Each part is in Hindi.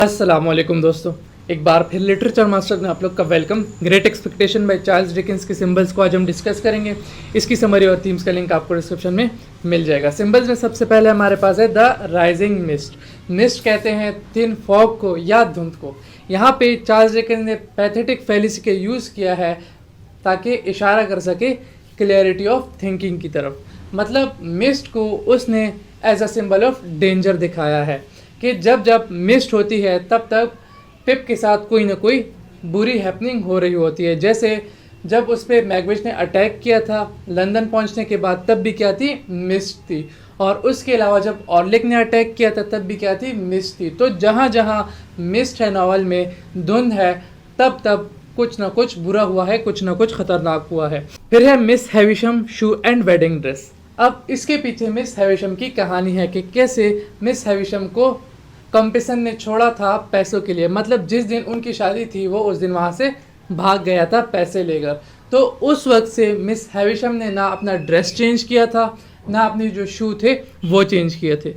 अस्सलाम वालेकुम दोस्तों, एक बार फिर लिटरेचर मास्टर में आप लोग का welcome. Great expectation by Charles Dickens के सिंबल्स को आज हम डिस्कस करेंगे। इसकी समरी और थीम्स का लिंक आपको डिस्क्रिप्शन में मिल जाएगा। सिंबल्स में सबसे पहले हमारे पास है द राइजिंग मिस्ट। मिस्ट कहते हैं थिन फॉग को या धुंध को। यहाँ पे चार्ल्स डिकेंस ने पैथेटिक फेलिसी के यूज़ किया है ताकि इशारा कर सके क्लियरिटी ऑफ थिंकिंग की तरफ। मतलब मिस्ट को उसने as a symbol of danger दिखाया है कि जब जब मिस्ट होती है तब तक पिप के साथ कोई ना कोई बुरी हैपनिंग हो रही होती है। जैसे जब उस पर मैगविच ने अटैक किया था लंदन पहुंचने के बाद, तब भी क्या थी? मिस्ट थी। और उसके अलावा जब ऑर्लिक ने अटैक किया था तब भी क्या थी? मिस्ट थी। तो जहाँ जहाँ मिस्ट है नॉवल में, धुंध है, तब तब कुछ ना कुछ बुरा हुआ है, कुछ ना कुछ खतरनाक हुआ है। फिर है Miss Havisham shoe and wedding dress. अब इसके पीछे मिस हैविशम की कहानी है कि कैसे मिस हैविशम को कॉम्पिसन ने छोड़ा था पैसों के लिए। मतलब जिस दिन उनकी शादी थी वो उस दिन वहाँ से भाग गया था पैसे लेकर। तो उस वक्त से मिस हैविशम ने ना अपना ड्रेस चेंज किया था, ना अपनी जो शू थे वो चेंज किए थे।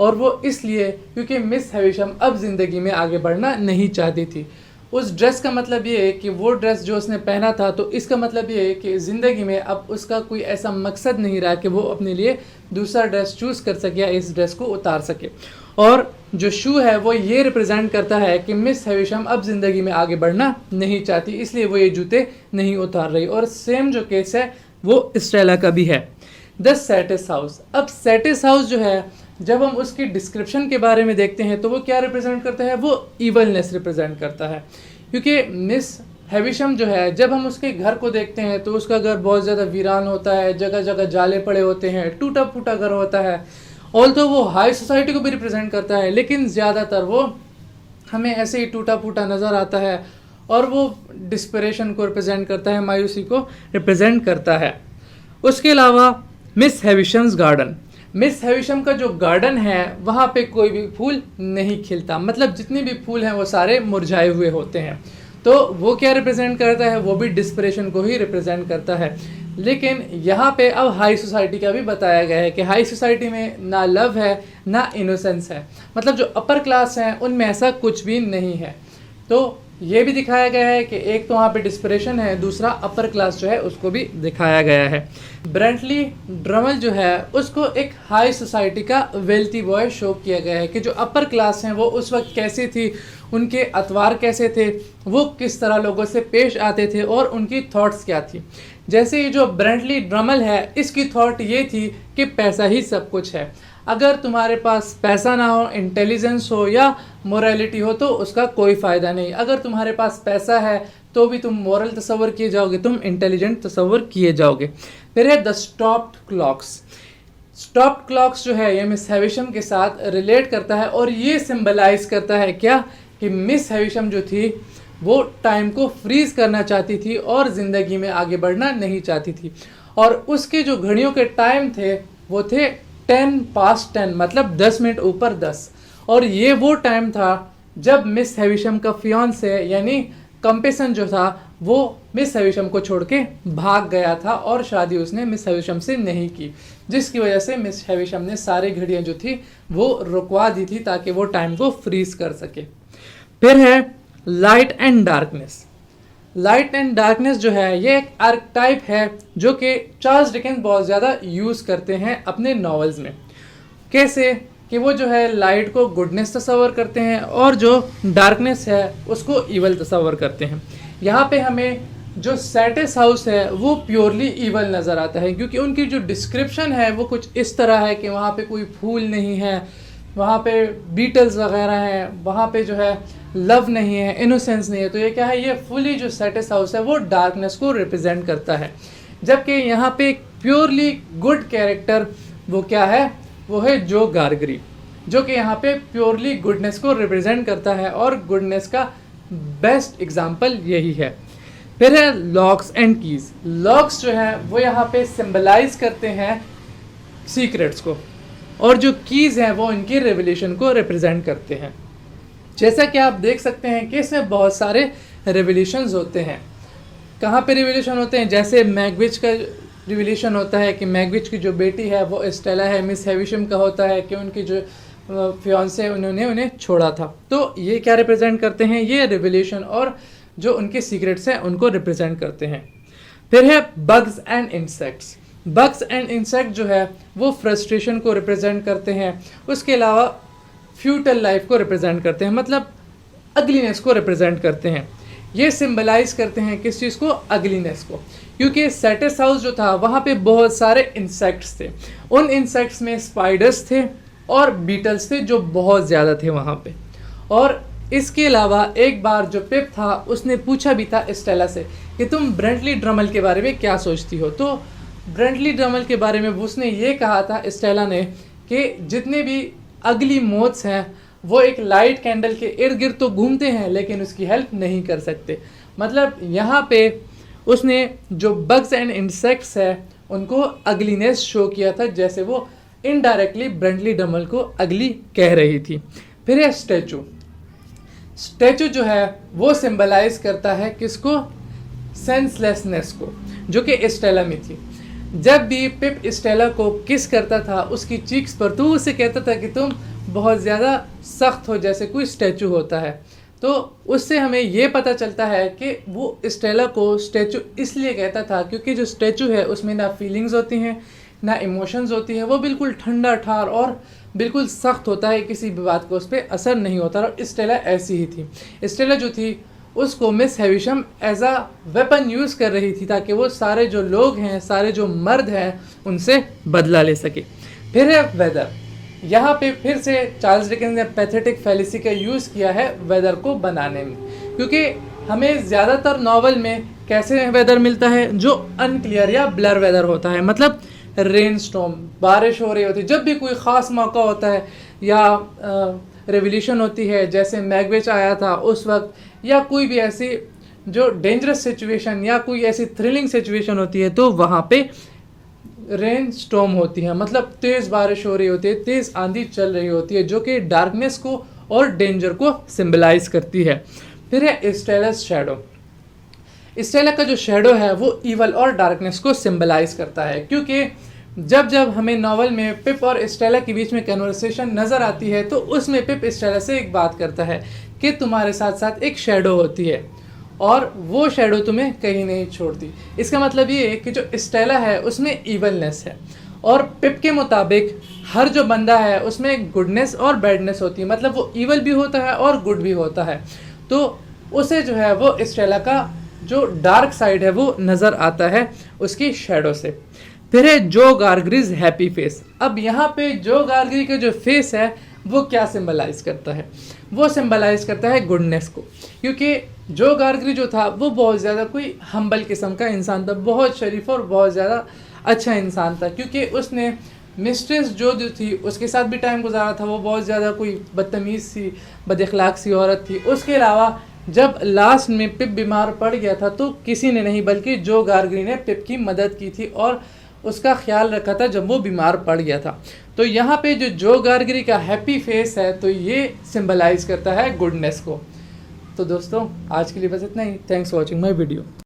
और वो इसलिए क्योंकि मिस हैविशम अब ज़िंदगी में आगे बढ़ना नहीं चाहती थी। उस ड्रेस का मतलब ये है कि वो ड्रेस जो उसने पहना था, तो इसका मतलब ये है कि ज़िंदगी में अब उसका कोई ऐसा मकसद नहीं रहा कि वो अपने लिए दूसरा ड्रेस चूज़ कर सके या इस ड्रेस को उतार सके। और जो शू है वो ये रिप्रेजेंट करता है कि मिस हैविशम अब ज़िंदगी में आगे बढ़ना नहीं चाहती, इसलिए वो ये जूते नहीं उतार रही। और सेम जो केस है वो स्टेला का भी है। The सैटिस house. अब सैटिस हाउस जो है, जब हम उसकी डिस्क्रिप्शन के बारे में देखते हैं तो वो क्या रिप्रेजेंट करता है? वो ईवलनेस रिप्रेजेंट करता है। क्योंकि मिस हैविशम जो है, जब हम उसके घर को देखते हैं तो उसका घर बहुत ज़्यादा वीरान होता है, जगह जगह जाले पड़े होते हैं, टूटा फूटा घर होता है। ऑल्दो वो हाई सोसाइटी को भी रिप्रेजेंट करता है, लेकिन ज़्यादातर वो हमें ऐसे ही टूटा फूटा नज़र आता है। और वो डिस्परेशन को रिप्रेजेंट करता है, मायूसी को रिप्रेजेंट करता है। उसके अलावा मिस हैविशम्स गार्डन। मिस हैविशम का जो गार्डन है वहाँ पे कोई भी फूल नहीं खिलता। मतलब जितने भी फूल हैं वो सारे मुरझाए हुए होते हैं। तो वो क्या रिप्रेजेंट करता है? वो भी डिस्परेशन को ही रिप्रेजेंट करता है। लेकिन यहाँ पे अब हाई सोसाइटी का भी बताया गया है कि हाई सोसाइटी में ना लव है ना इनोसेंस है। मतलब जो अपर क्लास हैं उनमें ऐसा कुछ भी नहीं है। तो ये भी दिखाया गया है कि एक तो वहाँ पे डिस्परेशन है, दूसरा अपर क्लास जो है उसको भी दिखाया गया है। ब्रेंटली ड्रमल जो है उसको एक हाई सोसाइटी का वेल्थी बॉय शो किया गया है कि जो अपर क्लास हैं वो उस वक्त कैसी थी, उनके अतवार कैसे थे, वो किस तरह लोगों से पेश आते थे और उनकी थॉट्स क्या थी। जैसे ये जो ब्रेंटली ड्रमल है, इसकी थॉट ये थी कि पैसा ही सब कुछ है। अगर तुम्हारे पास पैसा ना हो, इंटेलिजेंस हो या मोरालिटी हो तो उसका कोई फ़ायदा नहीं। अगर तुम्हारे पास पैसा है तो भी तुम मोरल तस्वर किए जाओगे, तुम इंटेलिजेंट तस्वर किए जाओगे। फिर है the stopped clocks. Stopped clocks जो है ये मिस हैविशम के साथ रिलेट करता है और ये सिंबलाइज करता है क्या कि मिस हैविशम जो थी वो टाइम को फ्रीज करना चाहती थी और ज़िंदगी में आगे बढ़ना नहीं चाहती थी। और उसके जो घड़ियों के टाइम थे वो थे 10 past 10, मतलब 10 मिनट ऊपर 10। और ये वो टाइम था जब मिस हैविशम का फियांसे यानी कॉम्पिसन जो था वो मिस हैविशम को छोड़ के भाग गया था और शादी उसने मिस हैविशम से नहीं की, जिसकी वजह से मिस हैविशम ने सारी घड़ियाँ जो थी वो रुकवा दी थी ताकि वो टाइम को फ्रीज कर सके। फिर है light and darkness. Light and darkness जो है ये एक आर्कटाइप है जो कि चार्ल्स डिकेंस बहुत ज़्यादा यूज़ करते हैं अपने नॉवेल्स में। कैसे कि वो जो है लाइट को गुडनेस तस्वर करते हैं और जो डार्कनेस है उसको ईवल तस्वर करते हैं। यहाँ पे हमें जो सैटिस हाउस है वो प्योरली ईवल नज़र आता है, क्योंकि उनकी जो डिस्क्रिप्शन है वो कुछ इस तरह है कि वहाँ पे कोई फूल नहीं है, वहाँ पे बीटल्स वगैरह हैं, वहाँ पे जो है लव नहीं है, इनोसेंस नहीं है। तो ये क्या है? ये फुली जो सैटिस हाउस है वो डार्कनेस को रिप्रेजेंट करता है। जबकि यहाँ पे प्योरली गुड कैरेक्टर वो क्या है? वो है जो गार्गरी, जो कि यहाँ पे प्योरली गुडनेस को रिप्रेजेंट करता है और गुडनेस का बेस्ट एग्जाम्पल यही है। फिर है लॉक्स एंड कीज़। लॉक्स जो है वो यहाँ पे सिंबलाइज करते हैं सीक्रेट्स को और जो कीज़ हैं वो इनकी रेवलेशन को रिप्रेजेंट करते हैं। जैसा कि आप देख सकते हैं कि इसमें बहुत सारे रेवलेशंस होते हैं। कहाँ पे रेवलेशन होते हैं? जैसे मैगविच का रिविलेशन होता है कि मैगविच की जो बेटी है वो स्टेला है। मिस हैविशम का होता है कि उनकी जो फियांसे उन्होंने उन्हें छोड़ा था। तो ये क्या रिप्रेजेंट करते हैं, ये रिवोल्यूशन और जो उनके सीक्रेट्स हैं उनको रिप्रेजेंट करते हैं। फिर है bugs and insects. Bugs and insect जो है वो फ्रस्ट्रेशन को रिप्रेजेंट करते हैं, उसके अलावा फ्यूटल लाइफ को रिप्रेजेंट करते हैं, मतलब अगलीनेस को रिप्रेजेंट करते हैं। ये सिंबलाइज करते हैं किस चीज़ को, अगलीनेस को, क्योंकि सेटिस हाउस जो था वहाँ पे बहुत सारे इंसेक्ट्स थे। उन इंसेक्ट्स में स्पाइडर्स थे और बीटल्स थे जो बहुत ज़्यादा थे वहाँ पे। और इसके अलावा एक बार जो पिप था उसने पूछा भी था स्टेला से कि तुम ब्रेंटली ड्रमल के बारे में क्या सोचती हो। तो ब्रेंटली ड्रमल के बारे में उसने ये कहा था स्टेला ने कि जितने भी अगली मोथ्स हैं वो एक लाइट कैंडल के इर्द गिर्द तो घूमते हैं लेकिन उसकी हेल्प नहीं कर सकते। मतलब यहाँ पे उसने जो बग्स एंड इंसेक्ट्स है उनको अगलीनेस शो किया था, जैसे वो इनडायरेक्टली ब्रेंटली ड्रमल को अगली कह रही थी। फिर है स्टैचू। स्टैचू जो है वो सिंबलाइज करता है किसको, सेंसलेसनेस को, जो कि स्टेला में थी। जब भी पिप स्टेला को किस करता था उसकी चीक्स पर तो उसे कहता था कि तुम बहुत ज़्यादा सख्त हो, जैसे कोई स्टैचू होता है। तो उससे हमें ये पता चलता है कि वो स्टेला को स्टैचू इसलिए कहता था क्योंकि जो स्टैचू है उसमें ना फीलिंग्स होती हैं ना इमोशंस होती है, वो बिल्कुल ठंडा ठार और बिल्कुल सख्त होता है, किसी भी बात को उस पर असर नहीं होता। और स्टेला ऐसी ही थी। स्टेला जो थी उसको Miss Havisham as a weapon use कर रही थी ताकि वो सारे जो लोग हैं, सारे जो मर्द हैं उनसे बदला ले सके। फिर है वेदर। यहाँ पे फिर से चार्ल्स डिकेंस ने पैथेटिक फैलेसी का यूज़ किया है वेदर को बनाने में, क्योंकि हमें ज़्यादातर नॉवल में कैसे वेदर मिलता है, जो अनक्लियर या ब्लर वेदर होता है, मतलब रेन स्टॉर्म, बारिश हो रही होती है, जब भी कोई ख़ास मौका होता है या रेवोल्यूशन होती है जैसे मैकबेथ आया था उस वक्त, या कोई भी ऐसी जो डेंजरस सिचुएशन या कोई ऐसी थ्रिलिंग सिचुएशन होती है तो वहाँ पे रेन स्टॉर्म होती है, मतलब तेज़ बारिश हो रही होती है, तेज़ आंधी चल रही होती है, जो कि डार्कनेस को और डेंजर को सिंबलाइज करती है। फिर है स्टेला's शैडो। स्टेला का जो शैडो है वो ईवल और डार्कनेस को सिंबलाइज करता है, क्योंकि जब जब हमें नॉवल में पिप और स्टेला के बीच में कन्वर्सेशन नज़र आती है तो उसमें पिप स्टेला से एक बात करता है कि तुम्हारे साथ साथ एक शैडो होती है और वो शैडो तुम्हें कहीं नहीं छोड़ती। इसका मतलब ये है कि जो स्टेला है उसमें ईवलनेस है, और पिप के मुताबिक हर जो बंदा है उसमें गुडनेस और बैडनेस होती है, मतलब वो ईवल भी होता है और गुड भी होता है। तो उसे जो है वो स्टेला का जो डार्क साइड है वो नज़र आता है उसकी शैडो से। फिर है जो गार्गरीज हैप्पी फेस। अब यहाँ पे जो गार्गरी का जो फेस है वो क्या सिंबलाइज करता है, वो सिंबलाइज करता है गुडनेस को, क्योंकि जो गार्गरी जो था वो बहुत ज़्यादा कोई हम्बल किस्म का इंसान था, बहुत शरीफ और बहुत ज़्यादा अच्छा इंसान था, क्योंकि उसने मिस्ट्रेस जो थी उसके साथ भी टाइम गुजारा था, वो बहुत ज़्यादा कोई बदतमीज़ सी बदअखलाक सी औरत थी। उसके अलावा जब लास्ट में पिप बीमार पड़ गया था तो किसी ने नहीं बल्कि जो गार्गरी ने पिप की मदद की थी और उसका ख्याल रखा था जब वो बीमार पड़ गया था। तो यहाँ पे जो गार्गरी का हैप्पी फेस है तो ये सिंबलाइज करता है गुडनेस को। तो दोस्तों आज के लिए बस इतना ही। Thanks for watching my video.